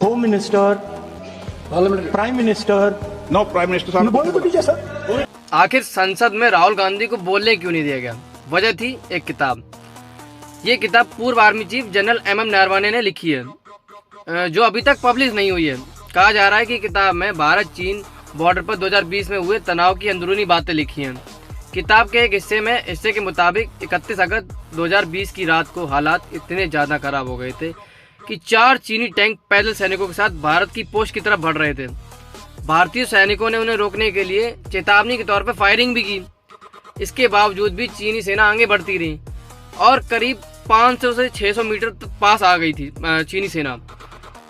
Home minister, prime minister, no prime minister साहब बोलो तो दीजिए सर। आखिर संसद में राहुल गांधी को बोलने क्यों नहीं दिया गया? वजह थी एक किताब। ये किताब पूर्व army chief general MM Naravane ने लिखी है, जो अभी तक पब्लिश नहीं हुई है। कहा जा रहा है कि किताब में भारत चीन बॉर्डर पर 2020 में हुए तनाव की अंदरूनी बातें लिखी हैं। किताब के एक हिस्से के मुताबिक 31 अगस्त 2020 की रात को हालात इतने ज़्यादा खराब हो गए थे कि 4 चीनी टैंक पैदल सैनिकों के साथ भारत की पोस्ट की तरफ बढ़ रहे थे। भारतीय सैनिकों ने उन्हें रोकने के लिए चेतावनी के तौर पर फायरिंग भी की। इसके बावजूद भी चीनी सेना आगे बढ़ती रही और करीब 500 से 600 मीटर तक पास आ गई थी चीनी सेना।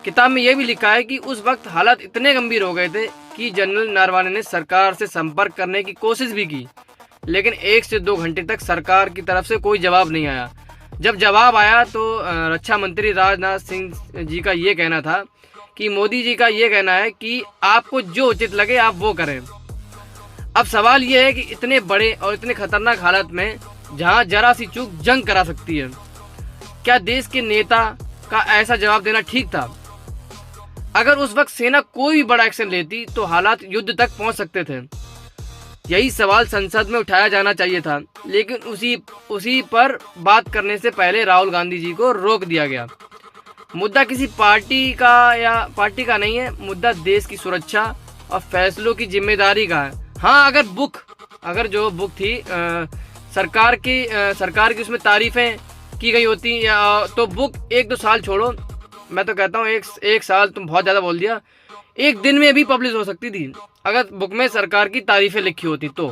किताब में यह भी लिखा है कि उस वक्त हालात इतने गंभीर हो गए थे कि जनरल नरवणे ने सरकार से संपर्क करने की कोशिश भी की, लेकिन 1 से 2 घंटे तक सरकार की तरफ से कोई जवाब नहीं आया। जब जवाब आया तो रक्षा मंत्री राजनाथ सिंह जी का ये कहना था कि मोदी जी का ये कहना है कि आपको जो उचित लगे आप वो करें। अब सवाल ये है कि इतने बड़े और इतने खतरनाक हालत में जहां जरा सी चूक जंग करा सकती है, क्या देश के नेता का ऐसा जवाब देना ठीक था? अगर उस वक्त सेना कोई भी बड़ा एक्शन लेती तो हालात युद्ध तक पहुंच सकते थे। यही सवाल संसद में उठाया जाना चाहिए था, लेकिन उसी पर बात करने से पहले राहुल गांधी जी को रोक दिया गया। मुद्दा किसी पार्टी का नहीं है, मुद्दा देश की सुरक्षा और फैसलों की जिम्मेदारी का है। हाँ, अगर जो बुक थी सरकार की उसमें तारीफें की गई होती तो बुक 1-2 साल छोड़ो, मैं तो कहता हूँ एक साल तुम बहुत ज़्यादा बोल दिया, 1 दिन में भी पब्लिश हो सकती थी अगर बुक में सरकार की तारीफें लिखी होती तो।